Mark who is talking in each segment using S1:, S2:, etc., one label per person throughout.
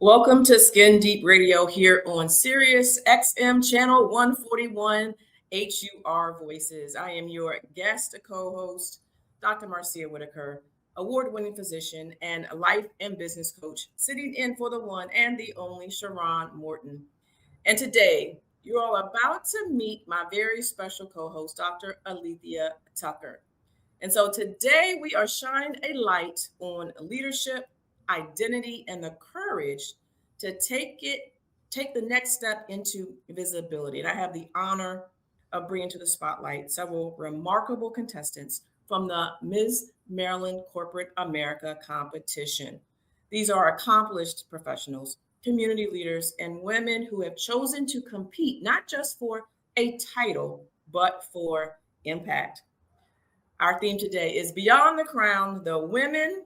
S1: Welcome to Skin Deep Radio here on Sirius XM Channel 141 HUR Voices. I am your guest co-host, Dr. Marcea Whitaker, award-winning physician and life and business coach, sitting in for the one and the only Sharon Morton. And today, you're all about to meet my very special co-host, Dr. Alethia Tucker. And so today we are shining a light on leadership, identity, and the courage to take the next step into visibility. And I have the honor of bringing to the spotlight several remarkable contestants from the Ms. Maryland Corporate America competition. These are accomplished professionals, community leaders, and women who have chosen to compete not just for a title, but for impact. Our theme today is Beyond the Crown, the women,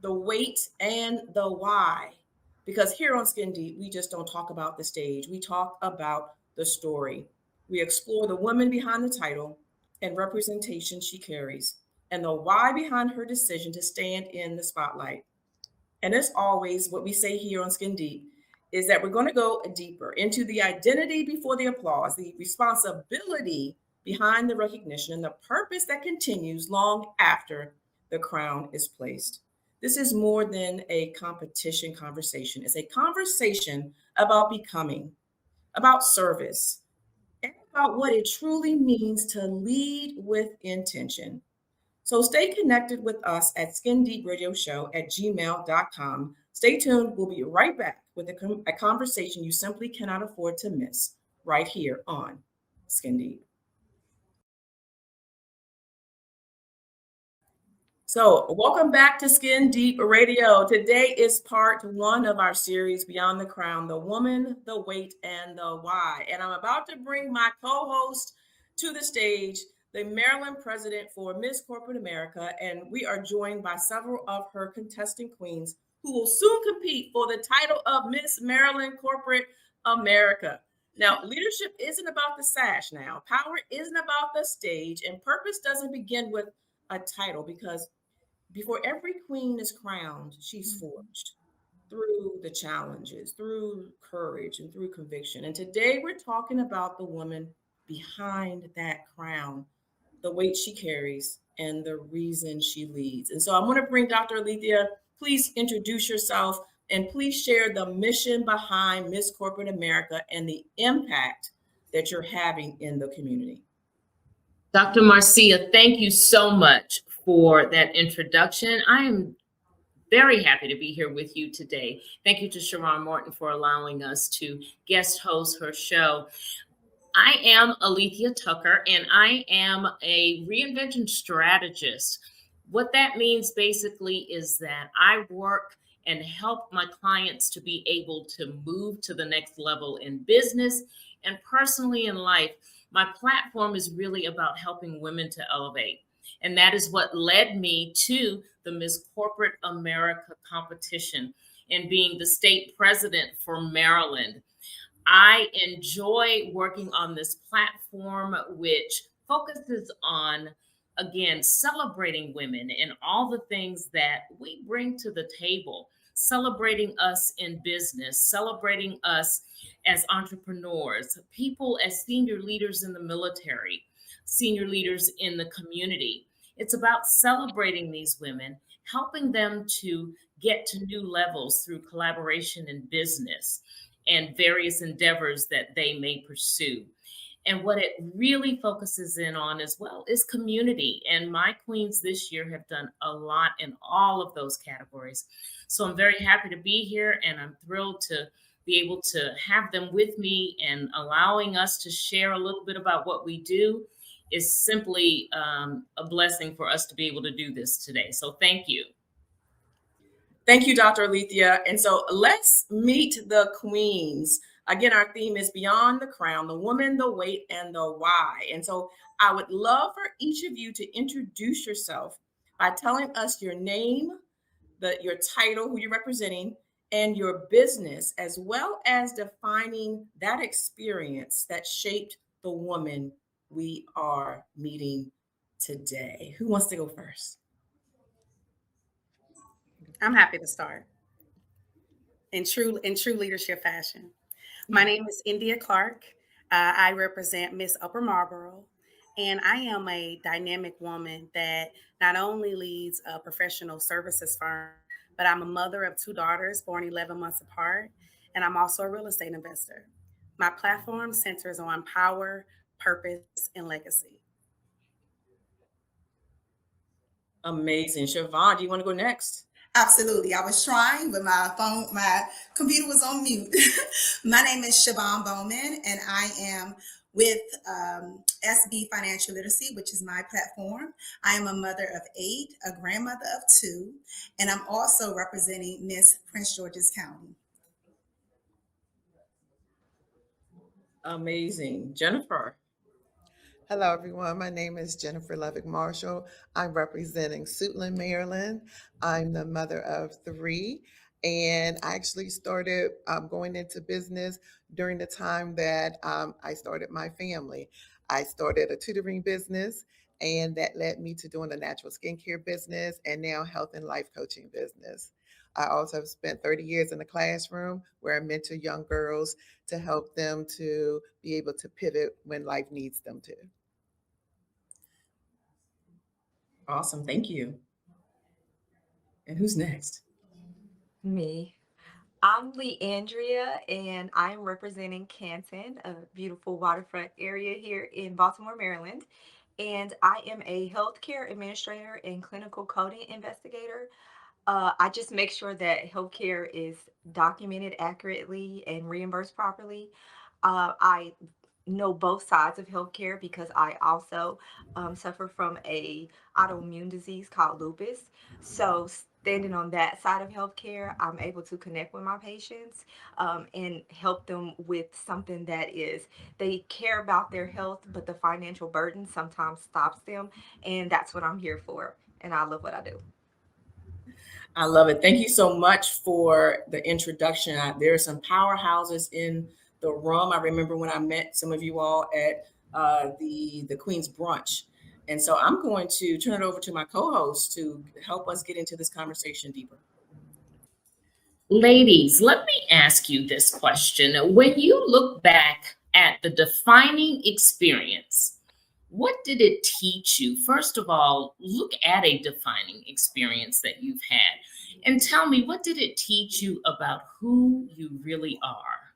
S1: the weight, and the why. Because here on Skin Deep, we just don't talk about the stage, we talk about the story. We explore the woman behind the title and representation she carries, and the why behind her decision to stand in the spotlight. And as always, what we say here on Skin Deep is that we're going to go deeper into the identity before the applause, the responsibility behind the recognition, and the purpose that continues long after the crown is placed. This is more than a competition conversation. It's a conversation about becoming, about service, and about what it truly means to lead with intention. So stay connected with us at Skin Deep Radio Show at gmail.com. Stay tuned. We'll be right back with a conversation you simply cannot afford to miss right here on Skin Deep. So, welcome back to Skin Deep Radio. Today is part one of our series, Beyond the Crown, the woman, the weight, and the why. And I'm about to bring my co-host to the stage, the Maryland president for Miss Corporate America. And we are joined by several of her contesting queens who will soon compete for the title of Miss Maryland Corporate America. Now, leadership isn't about the sash now. Power isn't about the stage. And purpose doesn't begin with a title because before every queen is crowned, she's forged through the challenges, through courage, and through conviction. And today we're talking about the woman behind that crown, the weight she carries, and the reason she leads. And so I'm going to bring Dr. Alethia. Please introduce yourself and please share the mission behind Miss Corporate America and the impact that you're having in the community.
S2: Dr. Marcea, thank you so much for that introduction. I am very happy to be here with you today. Thank you to Sharon Morton for allowing us to guest host her show. I am Alethia Tucker, and I am a reinvention strategist. What that means basically is that I work and help my clients to be able to move to the next level in business and personally in life. My platform is really about helping women to elevate. And that is what led me to the Miss Corporate America competition and being the state president for Maryland. I enjoy working on this platform, which focuses on, again, celebrating women and all the things that we bring to the table, celebrating us in business, celebrating us as entrepreneurs, people as senior leaders in the military, senior leaders in the community. It's about celebrating these women, helping them to get to new levels through collaboration in business and various endeavors that they may pursue. And what it really focuses in on as well is community. And my queens this year have done a lot in all of those categories. So I'm very happy to be here, and I'm thrilled to be able to have them with me, and allowing us to share a little bit about what we do is simply a blessing for us to be able to do this today. So thank you.
S1: Thank you, Dr. Alethia. And so let's meet the queens. Again, our theme is Beyond the Crown, the woman, the weight, and the why. And so I would love for each of you to introduce yourself by telling us your name, your title, who you're representing, and your business, as well as defining that experience that shaped the woman we are meeting today. Who wants to go first?
S3: I'm happy to start. in true leadership fashion. My name is India Clark. I represent Miss Upper Marlboro, and I am a dynamic woman that not only leads a professional services firm, but I'm a mother of two daughters born 11 months apart, and I'm also a real estate investor. My platform centers on power, purpose, and legacy.
S1: Amazing. Siobhan, do you want to go next?
S4: Absolutely. I was trying, but my computer was on mute. My name is Siobhan Bowman, and I am with SB Financial Literacy, which is my platform. I am a mother of 8, a grandmother of 2, and I'm also representing Miss Prince George's County.
S1: Amazing. Jennifer.
S5: Hello, everyone. My name is Jennifer Lovick Marshall. I'm representing Suitland, Maryland. I'm the mother of 3, and I actually started going into business during the time that I started my family. I started a tutoring business, and that led me to doing a natural skincare business and now health and life coaching business. I also have spent 30 years in the classroom where I mentor young girls to help them to be able to pivot when life needs them to.
S1: Awesome. Thank you. And who's next?
S6: Me. I'm Leandria, and I'm representing Canton, a beautiful waterfront area here in Baltimore, Maryland. And I am a healthcare administrator and clinical coding investigator. I just make sure that healthcare is documented accurately and reimbursed properly. I know both sides of healthcare because I also suffer from a autoimmune disease called lupus. So standing on that side of healthcare, I'm able to connect with my patients and help them with something that is they care about their health, but the financial burden sometimes stops them, and that's what I'm here for. And I love what I do.
S1: I love it. Thank you so much for the introduction. There are some powerhouses in the room. I remember when I met some of you all at the Queen's Brunch. And so I'm going to turn it over to my co-host to help us get into this conversation deeper.
S2: Ladies, let me ask you this question. When you look back at the defining experience, what did it teach you? First of all, look at a defining experience that you've had and tell me, what did it teach you about who you really are?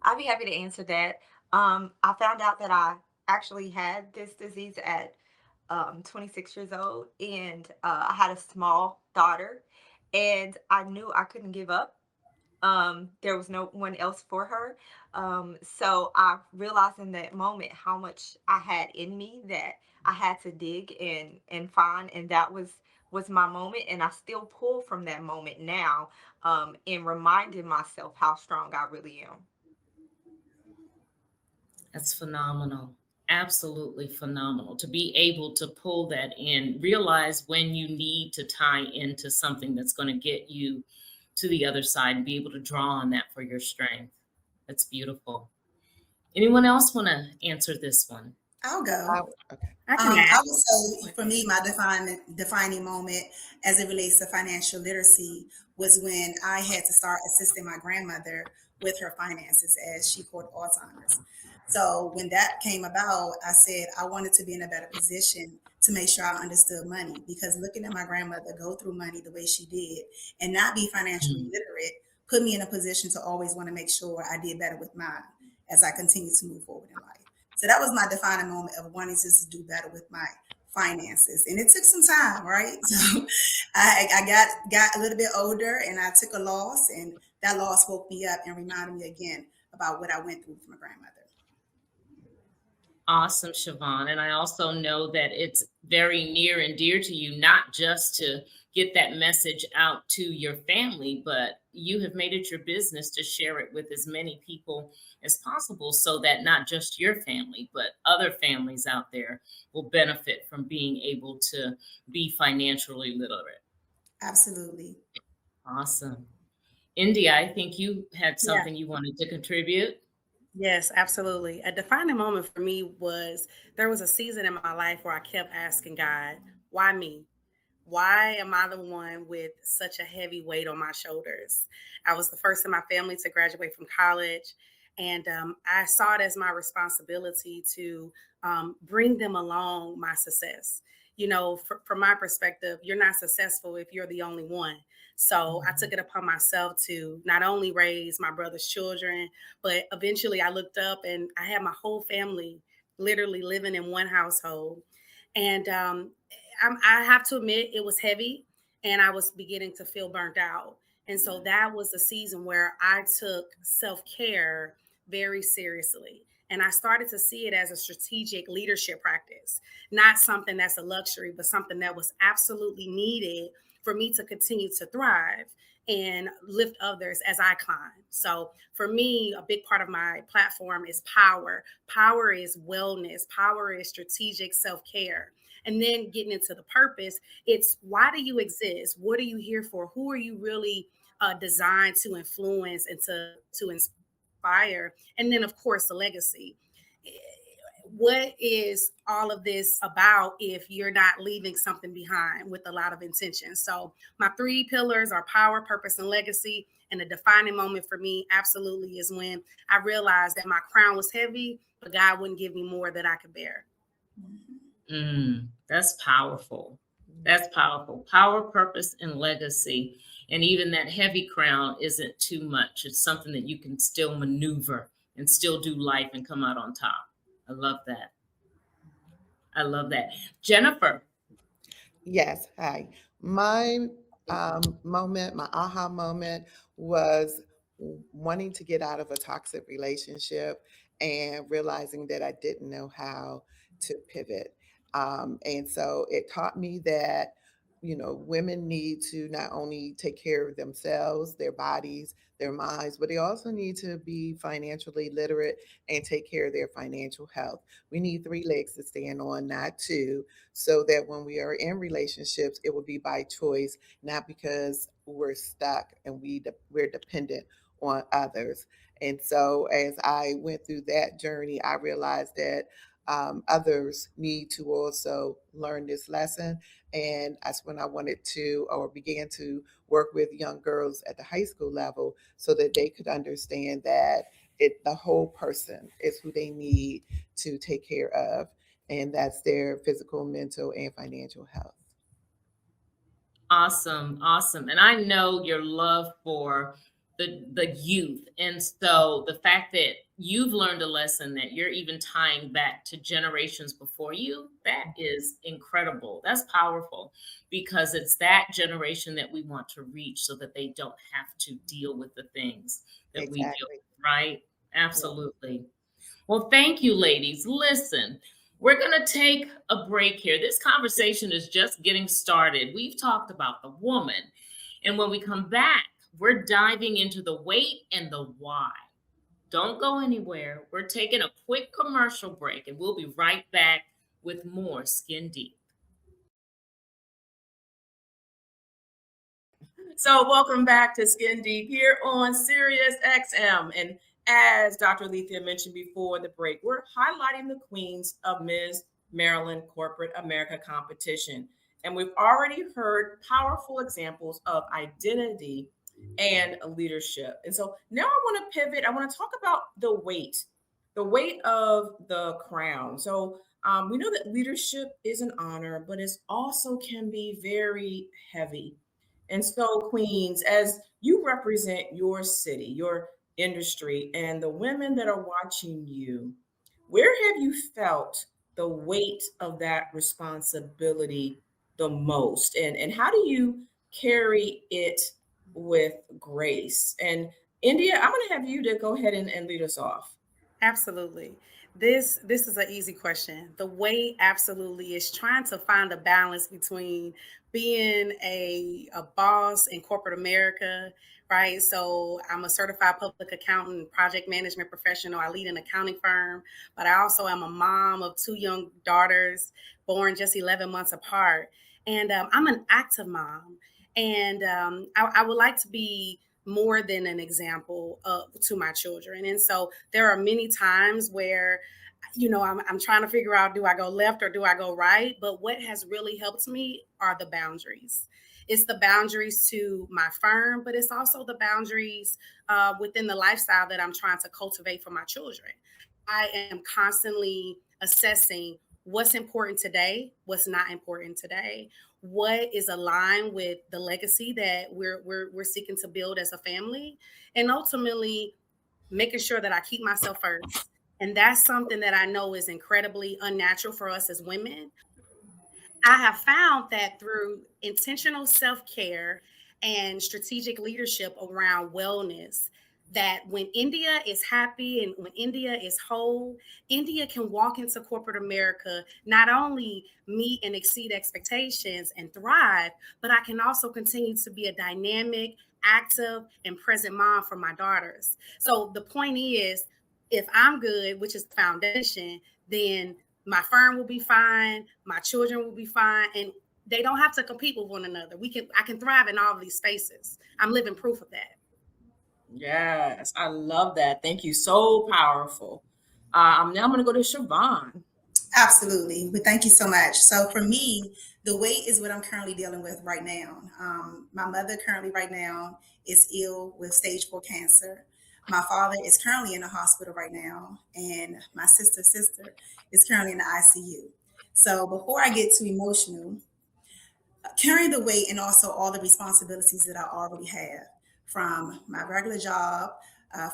S6: I'd be happy to answer that. I found out that I actually had this disease at 26 years old, and I had a small daughter, and I knew I couldn't give up. There was no one else for her. So I realized in that moment how much I had in me that I had to dig and find, and that was my moment. And I still pull from that moment now, in reminding myself how strong I really am.
S2: That's phenomenal. Absolutely phenomenal to be able to pull that in, realize when you need to tie into something that's going to get you to the other side and be able to draw on that for your strength. That's beautiful. Anyone else want to answer this one?
S4: I'll go.
S5: Okay.
S3: I can
S4: I
S3: add.
S4: would say for me, my defining moment as it relates to financial literacy was when I had to start assisting my grandmother with her finances as she caught Alzheimer's. So when that came about, I said I wanted to be in a better position to make sure I understood money because looking at my grandmother go through money the way she did and not be financially
S2: Mm.
S4: literate put me in a position to always want to make sure I did better with mine as I continue to move forward in life. So that was my defining moment of wanting to just do better with my finances. And it took some time, right? So I got a little bit older and I took a loss and that loss woke me up and reminded me again about what I went through with my grandmother.
S2: Awesome, Siobhan. And I also know that it's very near and dear to you, not just to get that message out to your family, but you have made it your business to share it with as many people as possible so that not just your family, but other families out there will benefit from being able to be financially literate.
S4: Absolutely.
S2: Awesome. India, I think you had
S3: Yeah.
S2: something you wanted to contribute.
S3: Yes, absolutely. A defining moment for me was there was a season in my life where I kept asking God, why me? why am I the one with such a heavy weight on my shoulders? I was the first in my family to graduate from college. And I saw it as my responsibility to bring them along my success. You know, from my perspective, you're not successful if you're the only one. So I took it upon myself to not only raise my brother's children, but eventually I looked up and I had my whole family literally living in one household. And I have to admit, it was heavy and I was beginning to feel burnt out. And so that was the season where I took self care very seriously. And I started to see it as a strategic leadership practice, not something that's a luxury, but something that was absolutely needed for me to continue to thrive and lift others as I climb. So for me, a big part of my platform is power. Power is wellness, power is strategic self care. And then getting into the purpose, it's why do you exist? What are you here for? Who are you really designed to influence and to inspire? And then, of course, the legacy. What is all of this about if you're not leaving something behind with a lot of intention? So, my three pillars are power, purpose, and legacy. And the defining moment for me absolutely is when I realized that my crown was heavy, but God wouldn't give me more that I could bear.
S2: That's powerful. That's powerful. Power, purpose, and legacy. And even that heavy crown isn't too much. It's something that you can still maneuver and still do life and come out on top. I love that. I love that. Jennifer.
S5: Yes, hi. My moment, my aha moment was wanting to get out of a toxic relationship and realizing that I didn't know how to pivot. And so it taught me that, women need to not only take care of themselves, their bodies, their minds, but they also need to be financially literate and take care of their financial health. We need three legs to stand on, not two, so that when we are in relationships, it will be by choice, not because we're stuck and we're dependent on others. And so, as I went through that journey, I realized that others need to also learn this lesson. And that's when I wanted to, or began to work with young girls at the high school level so that they could understand that the whole person is who they need to take care of, and that's their physical, mental, and financial health.
S2: Awesome, awesome. And I know your love for the youth. And so the fact that you've learned a lesson that you're even tying back to generations before you, that is incredible. That's powerful because it's that generation that we want to reach so that they don't have to deal with the things that we deal
S5: Exactly.
S2: with, right?
S5: Yeah.
S2: Absolutely. Well, thank you, ladies. Listen, we're going to take a break here. This conversation is just getting started. We've talked about the woman. And when we come back, we're diving into the weight and the why. Don't go anywhere. We're taking a quick commercial break and we'll be right back with more Skin Deep.
S1: So, welcome back to Skin Deep here on Sirius XM. And as Dr. Alethia mentioned before the break, we're highlighting the queens of Ms. Maryland Corporate America competition. And we've already heard powerful examples of identity and leadership. And so now I want to pivot. I want to talk about the weight of the crown. So we know that leadership is an honor, but it also can be very heavy. And so, Queens, as you represent your city, your industry, and the women that are watching you, where have you felt the weight of that responsibility the most? And how do you carry it with grace? And India, I'm going to have you to go ahead and lead us off.
S3: Absolutely. This is an easy question. The way absolutely is trying to find a balance between being a boss in corporate America, right? So I'm a certified public accountant, project management professional. I lead an accounting firm, but I also am a mom of two young daughters born just 11 months apart. And I'm an active mom. And I would like to be more than an example to my children. And so there are many times where I'm trying to figure out, do I go left or do I go right? But what has really helped me are the boundaries. It's the boundaries to my firm, but it's also the boundaries within the lifestyle that I'm trying to cultivate for my children. I am constantly assessing what's important today, what's not important today, what is aligned with the legacy that we're seeking to build as a family, and ultimately making sure that I keep myself first. And that's something that I know is incredibly unnatural for us as women. I have found that through intentional self care and strategic leadership around wellness, that when India is happy and when India is whole, India can walk into corporate America, not only meet and exceed expectations and thrive, but I can also continue to be a dynamic, active, and present mom for my daughters. So the point is, if I'm good, which is the foundation, then my firm will be fine, my children will be fine, and they don't have to compete with one another. I can thrive in all of these spaces. I'm living proof of that.
S1: Yes, I love that. Thank you. So powerful. Now I'm going to go to Siobhan.
S4: Absolutely. But thank you so much. So for me, the weight is what I'm currently dealing with right now. My mother currently right now is ill with stage 4 cancer. My father is currently in the hospital right now, and my sister is currently in the ICU. So before I get too emotional, carrying the weight and also all the responsibilities that I already have from my regular job,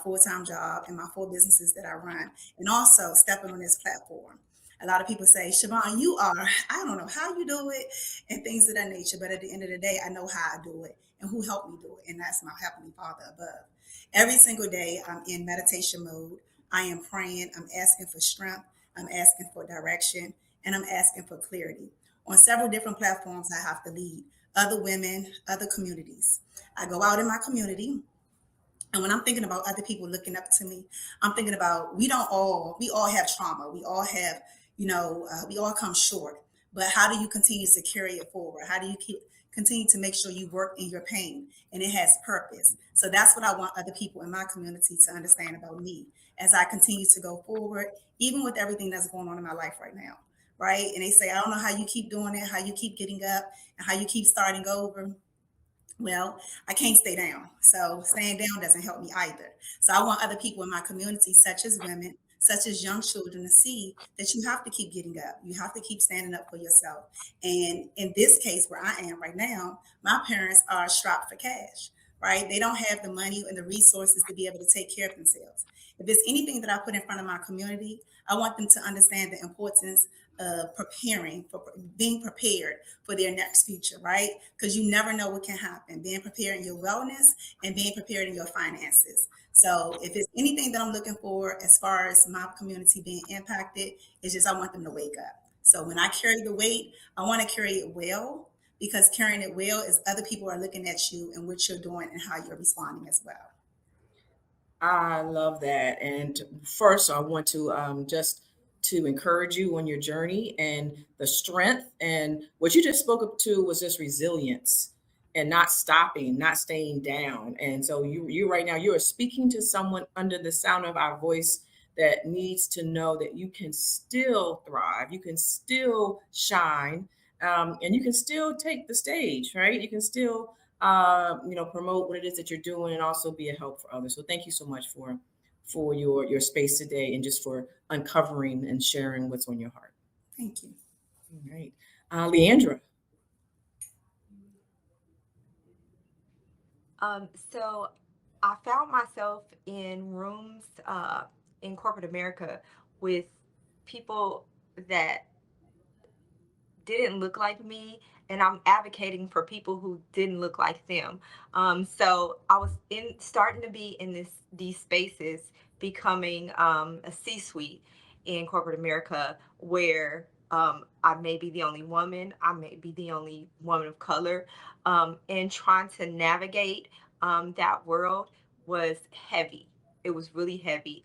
S4: full-time job, and my 4 businesses that I run, and also stepping on this platform. A lot of people say, Siobhan, I don't know how you do it, and things of that nature. But at the end of the day, I know how I do it and who helped me do it. And that's my Heavenly Father above. Every single day, I'm in meditation mode. I am praying. I'm asking for strength. I'm asking for direction. And I'm asking for clarity. On several different platforms, I have to lead other women, other communities. I go out in my community, and when I'm thinking about other people looking up to me, I'm thinking about we all have trauma. We all have, we all come short. But how do you continue to carry it forward? How do you continue to make sure you work in your pain and it has purpose? So that's what I want other people in my community to understand about me as I continue to go forward, even with everything that's going on in my life right now. Right. And they say, I don't know how you keep doing it, how you keep getting up, and how you keep starting over. Well, I can't stay down. So staying down doesn't help me either. So I want other people in my community, such as women, such as young children, to see that you have to keep getting up. You have to keep standing up for yourself. And in this case, where I am right now, my parents are strapped for cash, right? They don't have the money and the resources to be able to take care of themselves. If there's anything that I put in front of my community, I want them to understand the importance of being prepared for their next future, right? Because you never know what can happen. Being prepared in your wellness and being prepared in your finances. So if it's anything that I'm looking for as far as my community being impacted, it's just I want them to wake up. So when I carry the weight, I want to carry it well, because carrying it well is other people are looking at you and what you're doing and how you're responding as well.
S1: I love that. And first, I want to just to encourage you on your journey and the strength. And what you just spoke up to was just resilience and not stopping, not staying down. And so you right now, you are speaking to someone under the sound of our voice that needs to know that you can still thrive, you can still shine, and you can still take the stage, right? You can still promote what it is that you're doing and also be a help for others. So thank you so much for your space today and just for uncovering and sharing what's on your heart.
S4: Thank you.
S1: All right. Leandra.
S6: So I found myself in rooms in corporate America with people that didn't look like me, and I'm advocating for people who didn't look like them. So I was in starting to be in these spaces, becoming a C-suite in corporate America, where I may be the only woman, I may be the only woman of color, and trying to navigate that world was heavy. It was really heavy.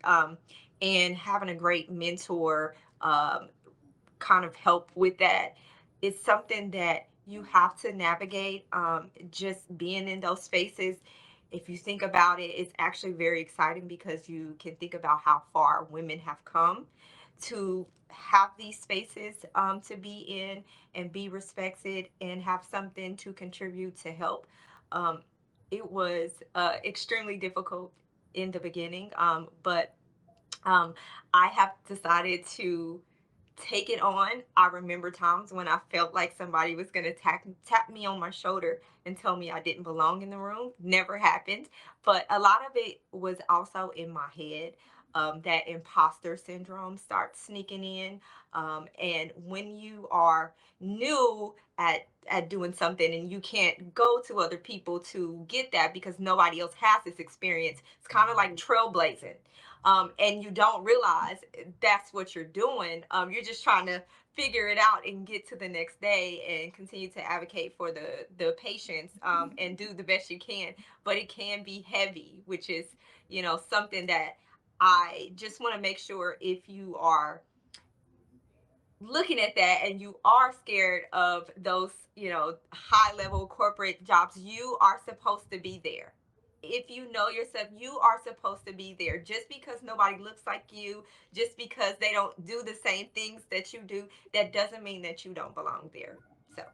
S6: And having a great mentor kind of help with that. It's something that you have to navigate. Just being in those spaces, if you think about it, it's actually very exciting because you can think about how far women have come. to have these spaces to be in and be respected and have something to contribute to help. Um, it was extremely difficult in the beginning, but um, I have decided to take it on. I remember times when I felt like somebody was going to tap me on my shoulder and tell me I didn't belong in the room. Never happened. But a lot of it was also in my head. That imposter syndrome starts sneaking in. And when you are new at doing something and you can't go to other people to get that because nobody else has this experience, it's kind of like trailblazing. And you don't realize that's what you're doing. You're just trying to figure it out and get to the next day and continue to advocate for the patients and do the best you can. But it can be heavy, which is, something that I just want to make sure if you are looking at that and you are scared of those, high level corporate jobs, you are supposed to be there. If you know yourself, you are supposed to be there. Just because nobody looks like you, just because they don't do the same things that you do, that doesn't mean that you don't belong there. So,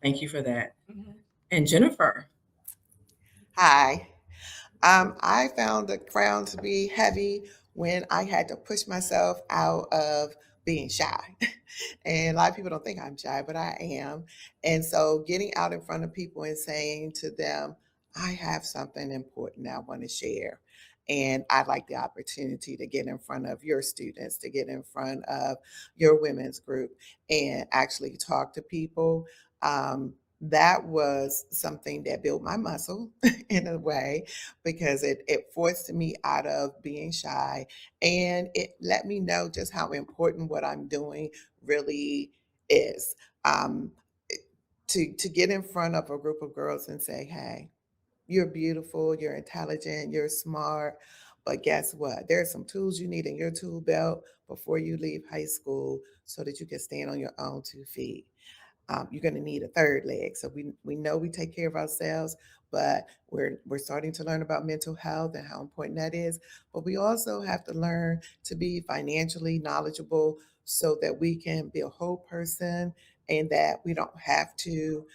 S1: Thank you for that.
S6: mhm.
S1: And Jennifer.
S5: Hi. I found the crown to be heavy when I had to push myself out of being shy. And a lot of people don't think I'm shy, but I am. And so getting out in front of people and saying to them, I have something important I want to share. And I'd like the opportunity to get in front of your students, to get in front of your women's group and actually talk to people. That was something that built my muscle in a way because it forced me out of being shy and it let me know just how important what I'm doing really is. Um, to get in front of a group of girls and say, hey, you're beautiful, you're intelligent, you're smart, but guess what? There are some tools you need in your tool belt before you leave high school so that you can stand on your own 2 feet. You're going to need a third leg. So we know we take care of ourselves, but we're starting to learn about mental health and how important that is. But we also have to learn to be financially knowledgeable so that we can be a whole person and that we don't have to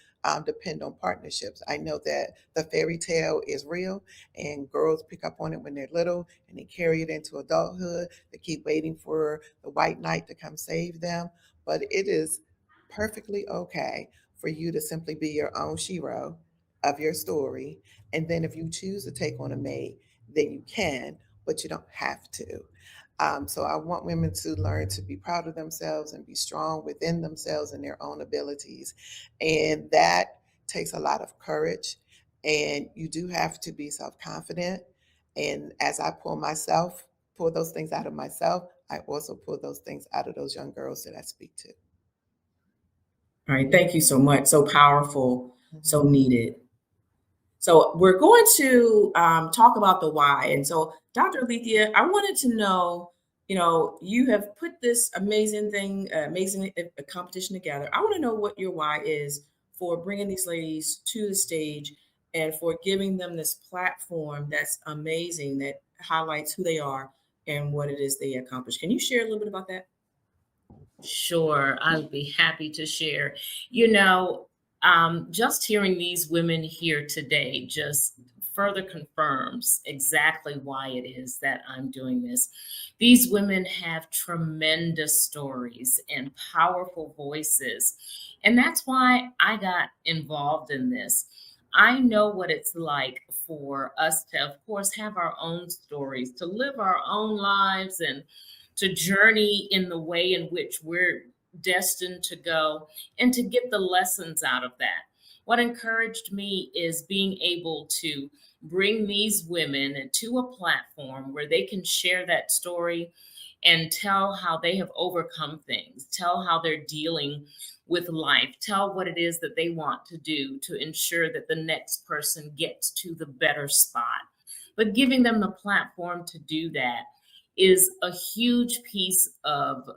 S5: depend on partnerships. I know that the fairy tale is real and girls pick up on it when they're little and they carry it into adulthood. They keep waiting for the white knight to come save them. But it is perfectly okay for you to simply be your own shero of your story. And then if you choose to take on a mate, then you can, but you don't have to. So I want women to learn to be proud of themselves and be strong within themselves and their own abilities. And that takes a lot of courage. And you do have to be self confident. And as I pull those things out of myself, I also pull those things out of those young girls that I speak to.
S1: All right. Thank you so much. So powerful, so
S5: Mhm.
S1: needed. So we're going to talk about the why. And so, Dr. Alethia, I wanted to know, you have put this amazing thing, amazing competition together. I want to know what your why is for bringing these ladies to the stage and for giving them this platform that's amazing, that highlights who they are and what it is they accomplish. Can you share a little bit about that?
S2: Sure, I'll be happy to share. Just hearing these women here today just further confirms exactly why it is that I'm doing this. These women have tremendous stories and powerful voices, and that's why I got involved in this. I know what it's like for us to, of course, have our own stories, to live our own lives and to journey in the way in which we're destined to go and to get the lessons out of that. What encouraged me is being able to bring these women to a platform where they can share that story and tell how they have overcome things, tell how they're dealing with life, tell what it is that they want to do to ensure that the next person gets to the better spot. But giving them the platform to do that is a huge piece of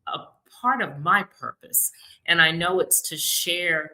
S2: a part of my purpose. And I know it's to share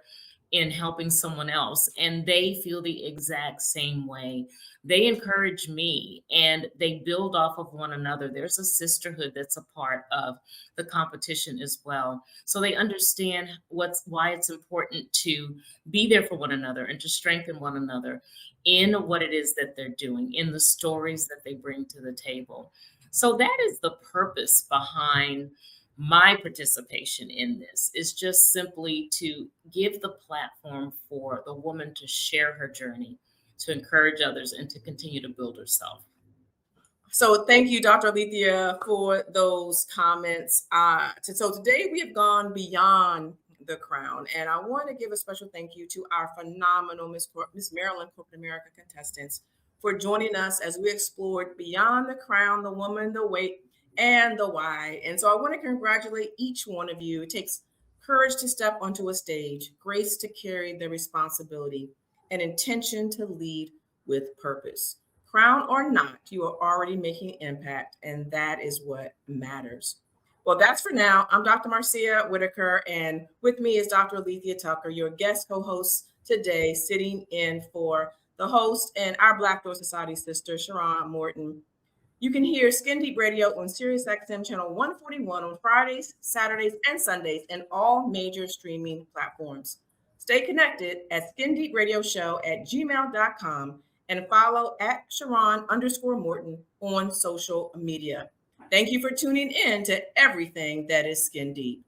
S2: in helping someone else, and they feel the exact same way. They encourage me and they build off of one another. There's a sisterhood that's a part of the competition as well. So they understand why it's important to be there for one another and to strengthen one another in what it is that they're doing, in the stories that they bring to the table. So that is the purpose behind my participation in this, is just simply to give the platform for the woman to share her journey, to encourage others, and to continue to build herself.
S1: So thank you, Dr. Alethia, for those comments. So today we have gone beyond the crown, and I want to give a special thank you to our phenomenal Miss Maryland Corporate America contestants for joining us as we explored beyond the crown, the woman, the weight, and the why. And so I want to congratulate each one of you. It takes courage to step onto a stage, grace to carry the responsibility, and intention to lead with purpose. Crown or not, you are already making impact, and that is what matters. Well, that's for now. I'm Dr. Marcea Whitaker, and with me is Dr. Alethia Tucker, your guest co-host today, sitting in for the host and our Black Door Society sister, Sharon Morton. You can hear Skin Deep Radio on Sirius XM channel 141 on Fridays, Saturdays, and Sundays, and all major streaming platforms. Stay connected at Skin Deep Radio Show at gmail.com and follow at Sharon_Morton on social media. Thank you for tuning in to everything that is Skin Deep.